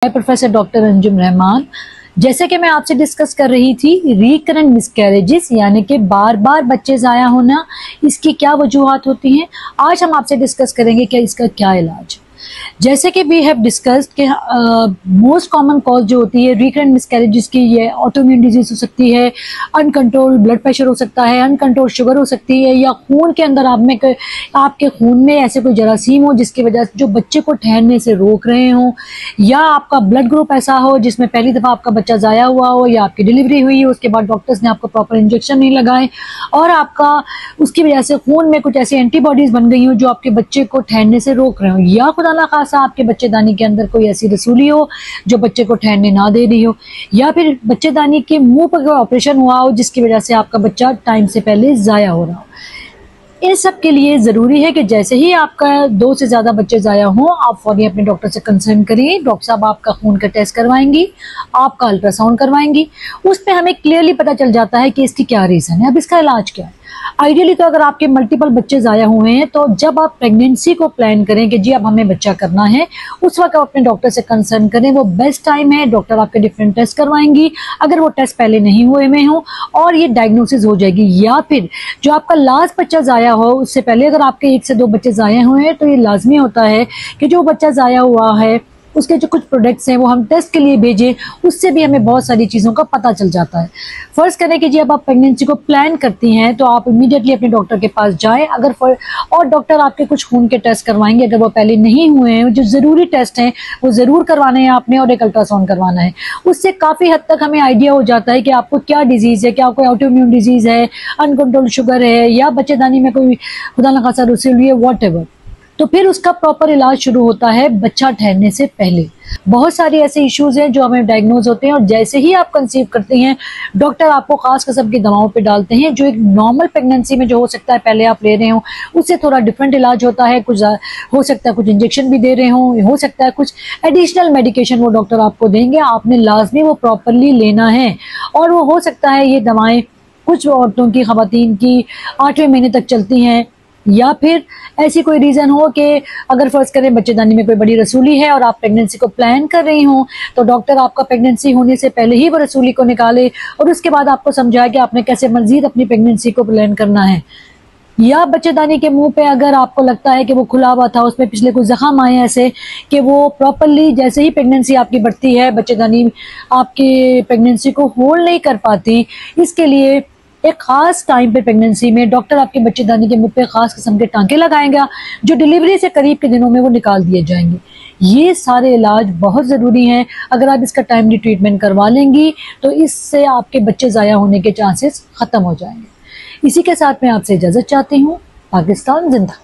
मैं professor doctor Anjum Rahman. जैसे कि मैं आपसे डिस्कस कर रही थी रिकरेंट मिसकैरेजेस यानी कि बार बार बच्चे ज़ाया होना, इसकी क्या वजूहात होती हैं, आज हम आपसे डिस्कस करेंगे कि इसका क्या इलाज। जैसे कि वी हैव डिस्कस्ड कि मोस्ट कॉमन कॉज जो होती है रिकरेंट मिसकैरेजेस की, ये ऑटोइम्यून डिजीज हो सकती है, अनकंट्रोल्ड ब्लड प्रेशर हो सकता है, अनकंट्रोल्ड शुगर हो सकती है, या खून के अंदर आपके खून में ऐसे कोई जरासीम हो जिसकी वजह से जो बच्चे को ठहरने से रोक रहे हों, या आपका ब्लड ग्रुप ऐसा हो जिसमें पहली दफ़ा आपका बच्चा ज़ाया हुआ हो, या आपकी डिलीवरी हुई हो उसके बाद डॉक्टर्स ने आपको प्रॉपर इंजेक्शन नहीं लगाए और आपका उसकी वजह से खून में कुछ ऐसी एंटीबॉडीज़ बन गई हो जो आपके बच्चे को ठहरने से रोक रहे हो, या खुदा ना खासा आपके बच्चेदानी के अंदर कोई ऐसी रसूली हो जो बच्चे को ठहरने ना दे रही हो, या फिर बच्चेदानी के मुंह पर कोई ऑपरेशन हुआ हो जिसकी वजह से आपका बच्चा टाइम से पहले ज़ाया हो रहा हो। इन सब के लिए ज़रूरी है कि जैसे ही आपका 2 से ज़्यादा बच्चे ज़ाया हों, आप फौरी अपने डॉक्टर से कंसल्ट करिए। डॉक्टर साहब आपका खून का टेस्ट करवाएंगी, आपका अल्ट्रासाउंड करवाएंगी, उस पर हमें क्लियरली पता चल जाता है कि इसकी क्या रीज़न है, अब इसका इलाज क्या है। आइडियली तो अगर आपके मल्टीपल बच्चे ज़ाया हुए हैं तो जब आप प्रेगनेंसी को प्लान करें कि जी अब हमें बच्चा करना है, उस वक्त आप अपने डॉक्टर से कंसल्ट करें, वो बेस्ट टाइम है। डॉक्टर आपके डिफरेंट टेस्ट करवाएंगी, अगर वो टेस्ट पहले नहीं हुए में हो और ये डायग्नोसिस हो जाएगी, या फिर जो आपका लास्ट बच्चा ज़ाया हो उससे पहले अगर आपके 1 से 2 बच्चे ज़ाया हुए हैं तो ये लाजमी होता है कि जो बच्चा ज़ाया हुआ है उसके जो कुछ प्रोडक्ट्स हैं वो हम टेस्ट के लिए भेजें, उससे भी हमें बहुत सारी चीज़ों का पता चल जाता है। फ़र्ज़ करें कि जब आप प्रेगनेंसी को प्लान करती हैं तो आप इमीडिएटली अपने डॉक्टर के पास जाएं, और डॉक्टर आपके कुछ खून के टेस्ट करवाएंगे, अगर वो पहले नहीं हुए हैं, जो ज़रूरी टेस्ट हैं वो ज़रूर करवाने हैं आपने, और एक अल्ट्रासाउंड करवाना है। उससे काफ़ी हद तक हमें आइडिया हो जाता है कि आपको क्या डिजीज़ है, क्या कोई ऑटोइम्यून डिजीज़ है, अनकंट्रोल्ड शुगर है, या बच्चेदानी में कोई खुदा न खासा रसूली है, व्हाटएवर। तो फिर उसका प्रॉपर इलाज शुरू होता है बच्चा ठहरने से पहले। बहुत सारे ऐसे इश्यूज हैं जो हमें डायग्नोज होते हैं, और जैसे ही आप कंसीव करते हैं डॉक्टर आपको खास किस्म की दवाओं पे डालते हैं जो एक नॉर्मल प्रेगनेंसी में जो हो सकता है पहले आप ले रहे हो उससे थोड़ा डिफरेंट इलाज होता है। कुछ हो सकता है कुछ इंजेक्शन भी दे रहे हो सकता है कुछ एडिशनल मेडिकेशन वो डॉक्टर आपको देंगे, आपने लाजमी वो प्रॉपरली लेना है। और वो हो सकता है ये दवाएं कुछ औरतों की, खवातीन की 8वें महीने तक चलती हैं, या फिर ऐसी कोई रीज़न हो कि अगर फ़र्ज़ करें बच्चेदानी में कोई बड़ी रसूली है और आप प्रेगनेंसी को प्लान कर रही हो तो डॉक्टर आपका प्रेगनेंसी होने से पहले ही वो रसूली को निकाले और उसके बाद आपको समझाए कि आपने कैसे मज़ीद अपनी प्रेगनेंसी को प्लान करना है। या बच्चेदानी के मुंह पे अगर आपको लगता है कि वो खुला हुआ था, उसमें पिछले कुछ ज़ख़म आए ऐसे कि वो प्रॉपरली जैसे ही प्रेगनेंसी आपकी बढ़ती है बच्चेदानी आपकी प्रेगनेंसी को होल्ड नहीं कर पाती, इसके लिए एक खास टाइम पे प्रेगनेंसी में डॉक्टर आपके बच्चेदानी के मुंह पे खास किस्म के टांके लगाएंगे जो डिलीवरी से करीब के दिनों में वो निकाल दिए जाएंगे। ये सारे इलाज बहुत ज़रूरी हैं। अगर आप इसका टाइमली ट्रीटमेंट करवा लेंगी तो इससे आपके बच्चे ज़ाया होने के चांसेस ख़त्म हो जाएंगे। इसी के साथ मैं आपसे इजाज़त चाहती हूँ। पाकिस्तान जिंदा।